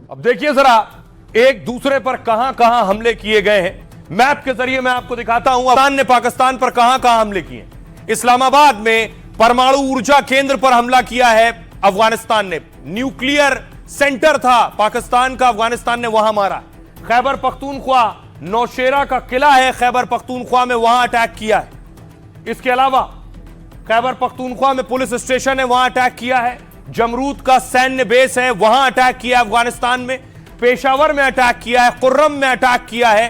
अब देखिए जरा एक दूसरे पर कहां कहां हमले किए गए हैं। मैप के जरिए मैं आपको दिखाता हूं अफगान ने पाकिस्तान पर कहां कहां हमले किए। इस्लामाबाद में परमाणु ऊर्जा केंद्र पर हमला किया है अफगानिस्तान ने। न्यूक्लियर सेंटर था पाकिस्तान का, अफगानिस्तान ने वहां मारा। खैबर पख्तूनख्वा नौशेरा का किला है खैबर पख्तूनख्वा में, वहां अटैक किया है। इसके अलावा खैबर पख्तूनख्वा में पुलिस स्टेशन है, वहां अटैक किया है। जमरूद का सैन्य बेस है, वहां अटैक किया अफगानिस्तान में। पेशावर में अटैक किया है, कुर्रम में अटैक किया है,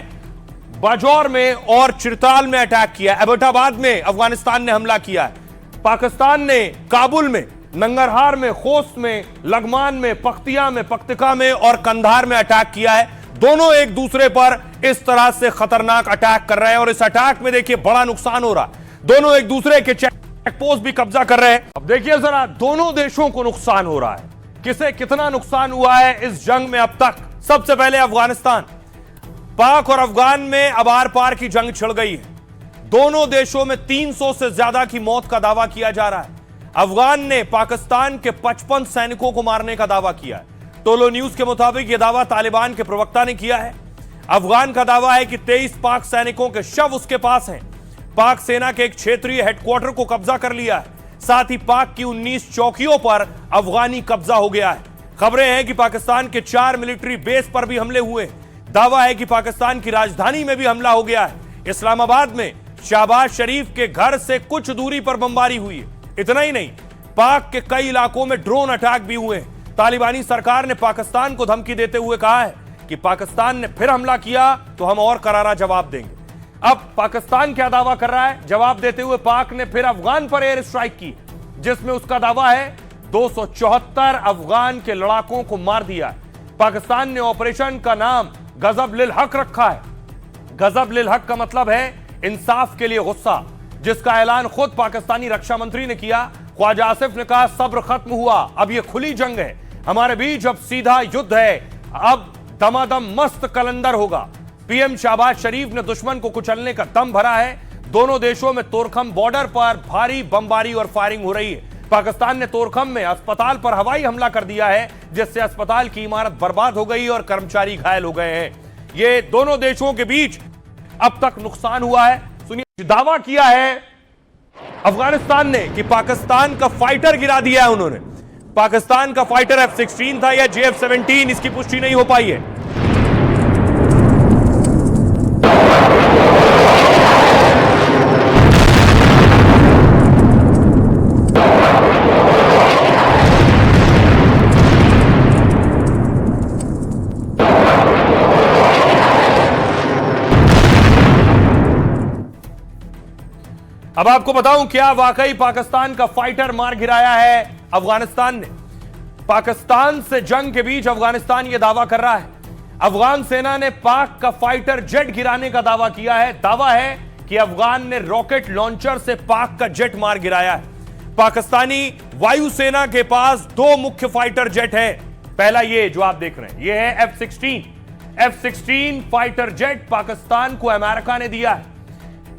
बाजौर में और चिरताल में अटैक किया है। एबटाबाद में अफगानिस्तान ने हमला किया है। पाकिस्तान ने काबुल में, नंगरहार में, खोस्त में, लगमान में, पख्तिया में, पख्तिका में और कंधार में अटैक किया है। दोनों एक दूसरे पर इस तरह से खतरनाक अटैक कर रहे हैं और इस अटैक में देखिए बड़ा नुकसान हो रहा है। दोनों एक दूसरे के चेक पोस्ट भी कब्जा कर रहे हैं। अब देखिए जरा दोनों देशों को नुकसान हो रहा है, किसे कितना नुकसान हुआ है इस जंग में अब तक। सबसे पहले अफगानिस्तान, पाक और अफगान में अब आर पार की जंग छिड़ गई है। दोनों देशों में 300 से ज्यादा की मौत का दावा किया जा रहा है। अफगान ने पाकिस्तान के 55 सैनिकों को मारने का दावा किया है। टोलो न्यूज के मुताबिक यह दावा तालिबान के प्रवक्ता ने किया है। अफगान का दावा है कि 23 पाक सैनिकों के शव उसके पास हैं। पाक सेना के एक क्षेत्रीय हेडक्वार्टर को कब्जा कर लिया है। साथ ही पाक की 19 चौकियों पर अफगानी कब्जा हो गया है। खबरें हैं कि पाकिस्तान के 4 मिलिट्री बेस पर भी हमले हुए। दावा है कि पाकिस्तान की राजधानी में भी हमला हो गया है। इस्लामाबाद में शहबाज शरीफ के घर से कुछ दूरी पर बमबारी हुई है। इतना ही नहीं, पाक के कई इलाकों में ड्रोन अटैक भी हुए हैं। तालिबानी सरकार ने पाकिस्तान को धमकी देते हुए कहा है कि पाकिस्तान ने फिर हमला किया तो हम और करारा जवाब देंगे। अब पाकिस्तान क्या दावा कर रहा है? जवाब देते हुए पाक ने फिर अफगान पर एयर स्ट्राइक की, जिसमें उसका दावा है 274 अफगान के लड़ाकों को मार दिया है। पाकिस्तान ने ऑपरेशन का नाम गजब लिल हक रखा है। गजब लिल हक का मतलब है इंसाफ के लिए गुस्सा, जिसका ऐलान खुद पाकिस्तानी रक्षा मंत्री ने किया। ख्वाजा आसिफ ने कहा सब्र खत्म हुआ, अब यह खुली जंग है हमारे बीच, अब सीधा युद्ध है, अब दमादम मस्त कलंदर होगा। पीएम शहबाज शरीफ ने दुश्मन को कुचलने का दम भरा है। दोनों देशों में तोरखम बॉर्डर पर भारी बमबारी और फायरिंग हो रही है। पाकिस्तान ने तोरखम में अस्पताल पर हवाई हमला कर दिया है, जिससे अस्पताल की इमारत बर्बाद हो गई और कर्मचारी घायल हो गए हैं। ये दोनों देशों के बीच अब तक नुकसान हुआ है। सुनिए, दावा किया है अफगानिस्तान ने कि पाकिस्तान का फाइटर गिरा दिया है उन्होंने। पाकिस्तान का फाइटर F-16 था या JF-17, इसकी पुष्टि नहीं हो पाई है। अब आपको बताऊं क्या वाकई पाकिस्तान का फाइटर मार गिराया है अफगानिस्तान ने। पाकिस्तान से जंग के बीच अफगानिस्तान यह दावा कर रहा है अफगान सेना ने पाक का फाइटर जेट गिराने का दावा किया है। दावा है कि अफगान ने रॉकेट लॉन्चर से पाक का जेट मार गिराया है। पाकिस्तानी वायुसेना के पास 2 मुख्य फाइटर जेट है। पहला ये जो आप देख रहे हैं, यह है F-16 फाइटर जेट पाकिस्तान को अमेरिका ने दिया है।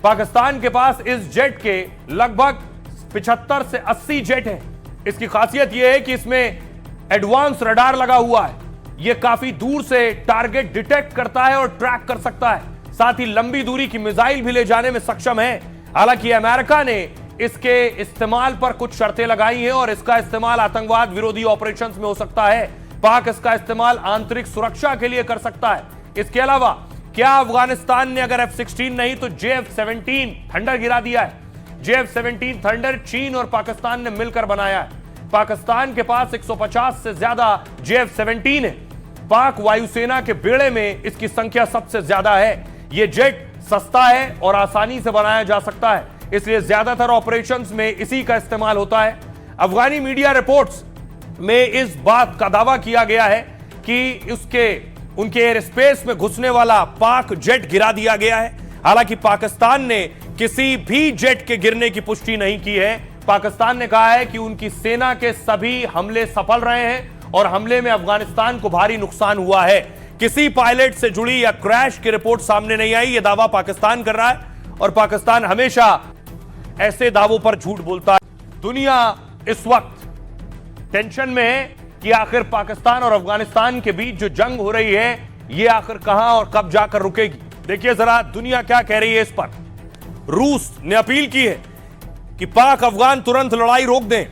पाकिस्तान के पास इस जेट के लगभग 75 से 80 जेट हैं। इसकी खासियत यह है कि इसमें एडवांस रडार लगा हुआ है। यह काफी दूर से टारगेट डिटेक्ट करता है और ट्रैक कर सकता है। साथ ही लंबी दूरी की मिसाइल भी ले जाने में सक्षम है। हालांकि अमेरिका ने इसके इस्तेमाल पर कुछ शर्तें लगाई हैं और इसका इस्तेमाल आतंकवाद विरोधी ऑपरेशंस में हो सकता है। पाक इसका इस्तेमाल आंतरिक सुरक्षा के लिए कर सकता है। इसके अलावा क्या अफगानिस्तान ने अगर F-16 नहीं तो JF-17 थंडर गिरा दिया है। JF-17 थंडर चीन और पाकिस्तान ने मिलकर बनाया है। पाकिस्तान के पास 150 से ज्यादा JF-17 है। पाक वायुसेना के बेड़े में इसकी संख्या सबसे ज्यादा है। यह जेट सस्ता है और आसानी से बनाया जा सकता है, इसलिए ज्यादातर ऑपरेशंस में इसी का इस्तेमाल होता है। अफगानी मीडिया रिपोर्ट्स में इस बात का दावा किया गया है कि उनके एयर स्पेस में घुसने वाला पाक जेट गिरा दिया गया है। हालांकि पाकिस्तान ने किसी भी जेट के गिरने की पुष्टि नहीं की है। पाकिस्तान ने कहा है कि उनकी सेना के सभी हमले सफल रहे हैं और हमले में अफगानिस्तान को भारी नुकसान हुआ है। किसी पायलट से जुड़ी या क्रैश की रिपोर्ट सामने नहीं आई। यह दावा पाकिस्तान कर रहा है और पाकिस्तान हमेशा ऐसे दावों पर झूठ बोलता है। दुनिया इस वक्त टेंशन में है कि आखिर पाकिस्तान और अफगानिस्तान के बीच जो जंग हो रही है ये आखिर कहां और कब जाकर रुकेगी। देखिए जरा दुनिया क्या कह रही है इस पर। रूस ने अपील की है कि पाक अफगान तुरंत लड़ाई रोक दें।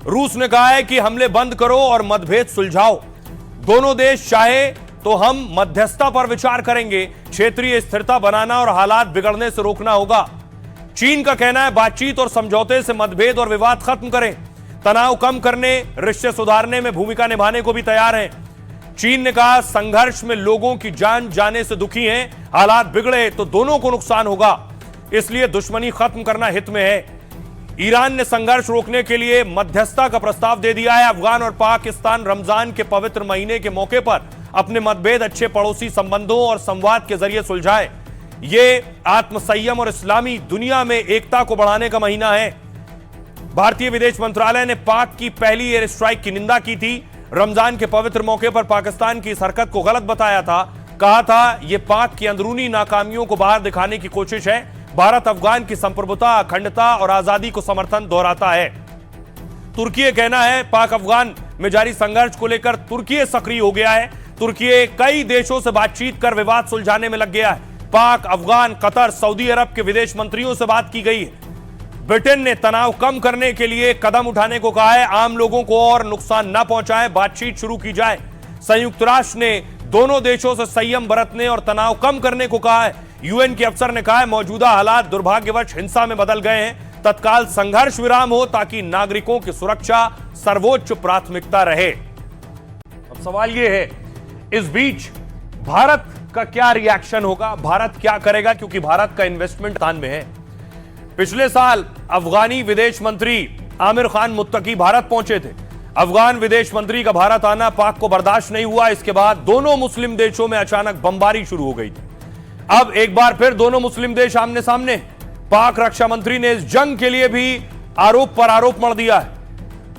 रूस ने कहा है कि हमले बंद करो और मतभेद सुलझाओ। दोनों देश चाहे तो हम मध्यस्थता पर विचार करेंगे। क्षेत्रीय स्थिरता बनाना और हालात बिगड़ने से रोकना होगा। चीन का कहना है बातचीत और समझौते से मतभेद और विवाद खत्म करें। तनाव कम करने, रिश्ते सुधारने में भूमिका निभाने को भी तैयार हैं। चीन ने कहा संघर्ष में लोगों की जान जाने से दुखी हैं। हालात बिगड़े तो दोनों को नुकसान होगा, इसलिए दुश्मनी खत्म करना हित में है। ईरान ने संघर्ष रोकने के लिए मध्यस्थता का प्रस्ताव दे दिया है। अफगान और पाकिस्तान रमजान के पवित्र महीने के मौके पर अपने मतभेद अच्छे पड़ोसी संबंधों और संवाद के जरिए सुलझाए। ये आत्मसंयम और इस्लामी दुनिया में एकता को बढ़ाने का महीना है। भारतीय विदेश मंत्रालय ने पाक की पहली एयर स्ट्राइक की निंदा की थी। रमजान के पवित्र मौके पर पाकिस्तान की इस हरकत को गलत बताया था। कहा था यह पाक की अंदरूनी नाकामियों को बाहर दिखाने की कोशिश है। भारत अफगान की संप्रभुता, अखंडता और आजादी को समर्थन दोहराता है। तुर्की का कहना है पाक अफगान में जारी संघर्ष को लेकर तुर्की सक्रिय हो गया है। तुर्की कई देशों से बातचीत कर विवाद सुलझाने में लग गया है। पाक, अफगान, कतर, सऊदी अरब के विदेश मंत्रियों से बात की गई है। ब्रिटेन ने तनाव कम करने के लिए कदम उठाने को कहा है। आम लोगों को और नुकसान न पहुंचाए, बातचीत शुरू की जाए। संयुक्त राष्ट्र ने दोनों देशों से संयम बरतने और तनाव कम करने को कहा है। यूएन के अफसर ने कहा है मौजूदा हालात दुर्भाग्यवश हिंसा में बदल गए हैं। तत्काल संघर्ष विराम हो ताकि नागरिकों की सुरक्षा सर्वोच्च प्राथमिकता रहे। अब सवाल यह है इस बीच भारत का क्या रिएक्शन होगा, भारत क्या करेगा, क्योंकि भारत का इन्वेस्टमेंट पाकिस्तान में है। पिछले साल अफगानी विदेश मंत्री आमिर खान मुत्तकी भारत पहुंचे थे। अफगान विदेश मंत्री का भारत आना पाक को बर्दाश्त नहीं हुआ। इसके बाद दोनों मुस्लिम देशों में अचानक बमबारी शुरू हो गई थी। अब एक बार फिर दोनों मुस्लिम देश आमने सामने। पाक रक्षा मंत्री ने इस जंग के लिए भी आरोप पर आरोप मढ़ दिया है।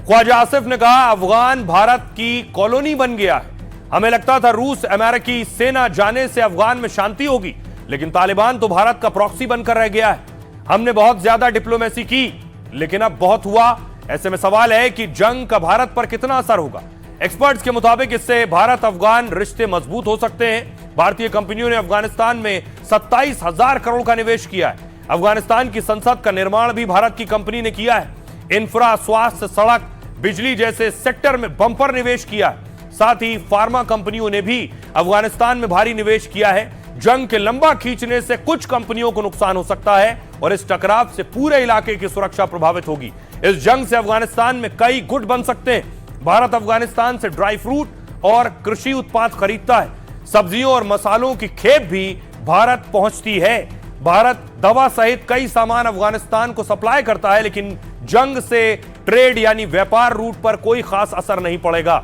ख्वाजा आसिफ ने कहा अफगान भारत की कॉलोनी बन गया है। हमें लगता था रूस अमेरिकी सेना जाने से अफगान में शांति होगी, लेकिन तालिबान तो भारत का प्रॉक्सी बनकर रह गया है। हमने बहुत ज्यादा डिप्लोमेसी की, लेकिन अब बहुत हुआ। ऐसे में सवाल है कि जंग का भारत पर कितना असर होगा। एक्सपर्ट्स के मुताबिक इससे भारत अफगान रिश्ते मजबूत हो सकते हैं। भारतीय कंपनियों ने अफगानिस्तान में 27,000 करोड़ का निवेश किया है। अफगानिस्तान की संसद का निर्माण भी भारत की कंपनी ने किया है। इंफ्रा, स्वास्थ्य, सड़क, बिजली जैसे सेक्टर में बंपर निवेश किया है। साथ ही फार्मा कंपनियों ने भी अफगानिस्तान में भारी निवेश किया है। जंग के लंबा खींचने से कुछ कंपनियों को नुकसान हो सकता है और इस टकराव से पूरे इलाके की सुरक्षा प्रभावित होगी। इस जंग से अफगानिस्तान में कई गुट बन सकते हैं। भारत अफगानिस्तान से ड्राई फ्रूट और कृषि उत्पाद खरीदता है। सब्जियों और मसालों की खेप भी भारत पहुंचती है। भारत दवा सहित कई सामान अफगानिस्तान को सप्लाई करता है, लेकिन जंग से ट्रेड यानी व्यापार रूट पर कोई खास असर नहीं पड़ेगा।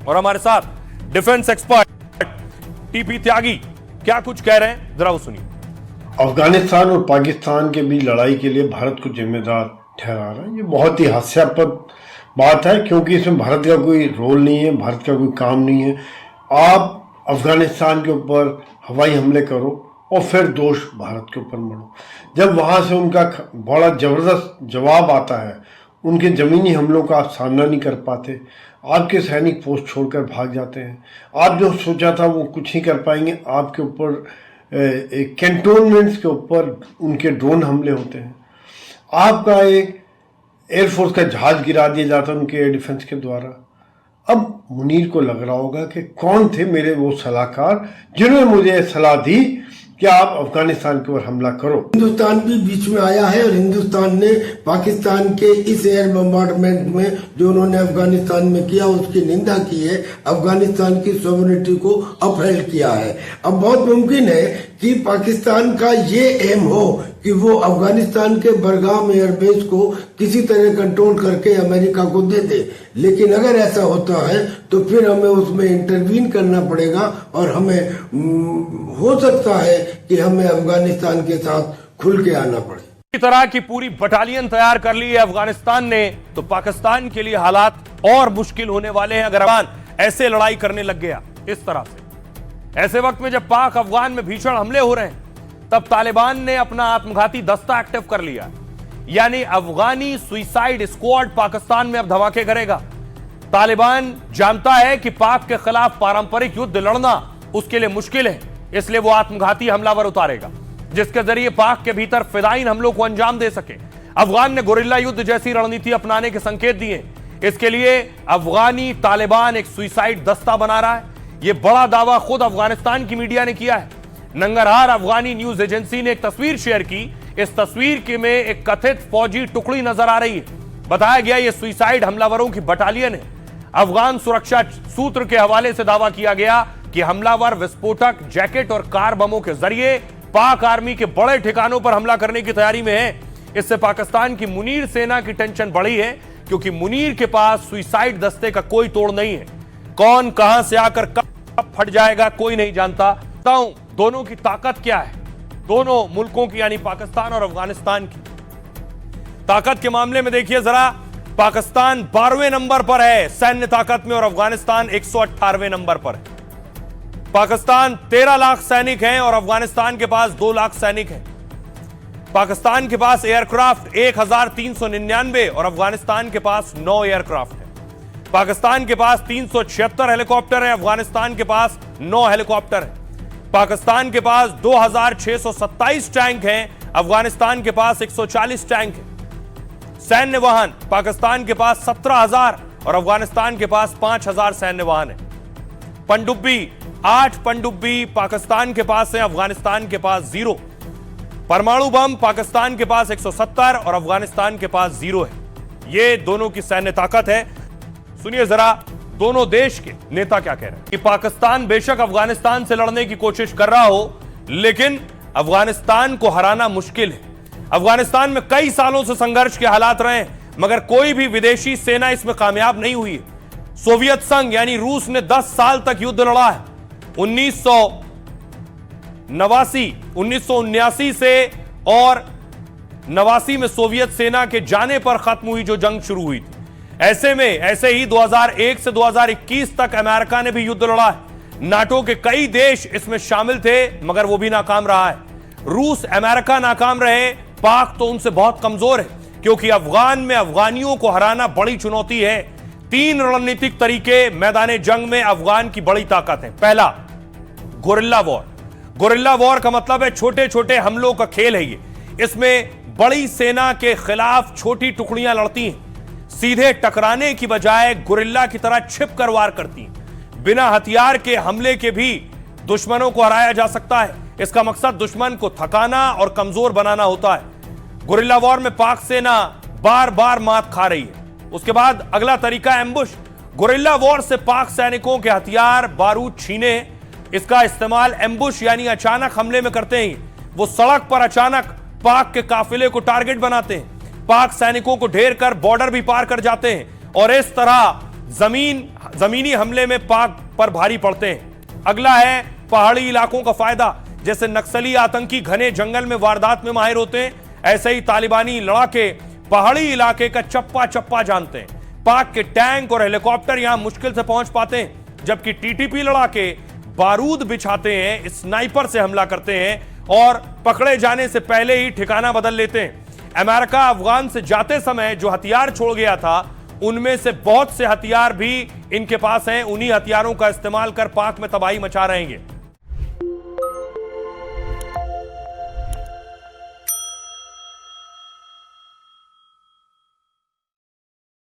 और हमारे साथ डिफेंस एक्सपर्ट टीपी त्यागी क्या कुछ कह रहे हैं, जरा वो सुनिए। अफगानिस्तान और पाकिस्तान के बीच लड़ाई के लिए भारत को जिम्मेदार ठहरा रहा है। ये बहुत ही हास्यास्पद बात है, क्योंकि इसमें भारत का कोई रोल नहीं है, भारत का कोई काम नहीं है। आप अफगानिस्तान के ऊपर हवाई हमले करो और फिर दोष भारत के ऊपर मढ़ो। जब वहाँ से उनका बड़ा ज़बरदस्त जवाब आता है, उनके ज़मीनी हमलों का आप सामना नहीं कर पाते, आपके सैनिक पोस्ट छोड़कर भाग जाते हैं। आप जो सोचा था वो कुछ नहीं कर पाएंगे, आपके ऊपर कैंटोनमेंट्स के ऊपर उनके ड्रोन हमले होते हैं। आपका एक एयरफोर्स का जहाज गिरा दिया जाता है उनके एयर डिफेंस के द्वारा। अब मुनीर को लग रहा होगा कि कौन थे मेरे वो सलाहकार जिन्होंने मुझे सलाह दी कि आप अफगानिस्तान के ऊपर हमला करो। हिंदुस्तान भी बीच में आया है और हिंदुस्तान ने पाकिस्तान के इस एयर बम्बार्डमेंट में जो उन्होंने अफगानिस्तान में किया उसकी निंदा की है। अफगानिस्तान की सॉवरेनिटी को अपहेल्ड किया है। अब बहुत मुमकिन है कि पाकिस्तान का ये एम हो कि वो अफगानिस्तान के बरगाम एयरबेस को किसी तरह कंट्रोल करके अमेरिका को दे दे, लेकिन अगर ऐसा होता है तो फिर हमें उसमें इंटरवीन करना पड़ेगा और हमें हो सकता है कि हमें अफगानिस्तान के साथ खुल के आना पड़े। इस तरह की पूरी बटालियन तैयार कर ली है अफगानिस्तान ने, तो पाकिस्तान के लिए हालात और मुश्किल होने वाले हैं अगर अफगान ऐसे लड़ाई करने लग गया इस तरह से। ऐसे वक्त में जब पाक अफगान में भीषण हमले हो रहे हैं, तब तालिबान ने अपना आत्मघाती दस्ता एक्टिव कर लिया, यानी अफगानी सुइसाइड स्क्वाड पाकिस्तान में अब धमाके करेगा। तालिबान जानता है कि पाक के खिलाफ पारंपरिक युद्ध लड़ना उसके लिए मुश्किल है, इसलिए वो आत्मघाती हमलावर उतारेगा जिसके जरिए पाक के भीतर फिदायीन हमलों को अंजाम दे सके। अफगान ने गुरिल्ला युद्ध जैसी रणनीति अपनाने के संकेत दिए। इसके लिए अफगानी तालिबान एक सुइसाइड दस्ता बना रहा है। यह बड़ा दावा खुद अफगानिस्तान की मीडिया ने किया है। नंगरहार अफगानी न्यूज एजेंसी ने एक तस्वीर शेयर की। इस तस्वीर में एक कथित फौजी टुकड़ी नजर आ रही है। बताया गया यह सुइसाइड हमलावरों की बटालियन है। अफगान सुरक्षा सूत्र के हवाले से दावा किया गया कि हमलावर विस्फोटक, जैकेट और कार बमों के जरिए पाक आर्मी के बड़े ठिकानों पर हमला करने की तैयारी में है। इससे पाकिस्तान की मुनीर सेना की टेंशन बढ़ी है, क्योंकि मुनीर के पास सुइसाइड दस्ते का कोई तोड़ नहीं है। कौन कहां से आकर कब फट जाएगा कोई नहीं जानता। दोनों की ताकत क्या है, दोनों मुल्कों की यानी पाकिस्तान और अफगानिस्तान की ताकत के मामले में देखिए जरा। पाकिस्तान 12वें नंबर पर है सैन्य ताकत में और अफगानिस्तान 118वें नंबर पर है। पाकिस्तान 13 लाख सैनिक हैं और अफगानिस्तान के पास 2 लाख सैनिक हैं। पाकिस्तान के पास एयरक्राफ्ट 1399 और अफगानिस्तान के पास 9 एयरक्राफ्ट है। पाकिस्तान के पास 376 हेलीकॉप्टर है, अफगानिस्तान के पास 9 हेलीकॉप्टर है। पाकिस्तान के पास 2627 टैंक हैं, अफगानिस्तान के पास 140 टैंक हैं। सैन्य वाहन पाकिस्तान के पास 17,000 और अफगानिस्तान के पास 5,000 सैन्य वाहन है। पनडुब्बी 8 पनडुब्बी पाकिस्तान के पास है, अफगानिस्तान के पास 0। परमाणु बम पाकिस्तान के पास 170 और अफगानिस्तान के पास 0 है। ये दोनों की सैन्य ताकत है। सुनिए जरा दोनों देश के नेता क्या कह रहे हैं कि पाकिस्तान बेशक अफगानिस्तान से लड़ने की कोशिश कर रहा हो, लेकिन अफगानिस्तान को हराना मुश्किल है। अफगानिस्तान में कई सालों से संघर्ष के हालात रहे हैं, मगर कोई भी विदेशी सेना इसमें कामयाब नहीं हुई है। सोवियत संघ यानी रूस ने 10 साल तक युद्ध लड़ा है। 1979 से और 89 में सोवियत सेना के जाने पर खत्म हुई जो जंग शुरू हुई थी। ऐसे ही 2001 से 2021 तक अमेरिका ने भी युद्ध लड़ा है। नाटो के कई देश इसमें शामिल थे, मगर वो भी नाकाम रहा है। रूस, अमेरिका नाकाम रहे, पाक तो उनसे बहुत कमजोर है, क्योंकि अफगान में अफगानियों को हराना बड़ी चुनौती है। 3 रणनीतिक तरीके मैदान जंग में अफगान की बड़ी ताकत है। पहला, गुरिल्ला वॉर। गुरिल्ला वॉर का मतलब है छोटे छोटे हमलों का खेल है ये। इसमें बड़ी सेना के खिलाफ छोटी टुकड़ियां लड़ती हैं, सीधे टकराने की बजाय गुरिल्ला की तरह छिप कर वार करती हैं। बिना हथियार के हमले के भी दुश्मनों को हराया जा सकता है। इसका मकसद दुश्मन को थकाना और कमजोर बनाना होता है। गुरिल्ला वॉर में पाक सेना बार बार मात खा रही है। उसके बाद अगला तरीका एम्बुश। गुरिल्ला वॉर से पाक सैनिकों के हथियार बारूद छीने, इसका इस्तेमाल एम्बुश यानी अचानक हमले में करते हैं। वो सड़क पर अचानक पाक के काफिले को टारगेट बनाते हैं, पाक सैनिकों को ढेर कर बॉर्डर भी पार कर जाते हैं और इस तरह जमीनी हमले में पाक पर भारी पड़ते हैं। अगला है पहाड़ी इलाकों का फायदा। जैसे नक्सली आतंकी घने जंगल में वारदात में माहिर होते हैं, ऐसे ही तालिबानी लड़ाके पहाड़ी इलाके का चप्पा चप्पा जानते हैं। पाक के टैंक और हेलीकॉप्टर यहां मुश्किल से पहुंच पाते हैं, जबकि टीटीपी लड़ाके बारूद बिछाते हैं, स्नाइपर से हमला करते हैं और पकड़े जाने से पहले ही ठिकाना बदल लेते हैं। अमेरिका अफगान से जाते समय जो हथियार छोड़ गया था, उनमें से बहुत से हथियार भी इनके पास हैं। उन्हीं हथियारों का इस्तेमाल कर पाक में तबाही मचा रहे हैं।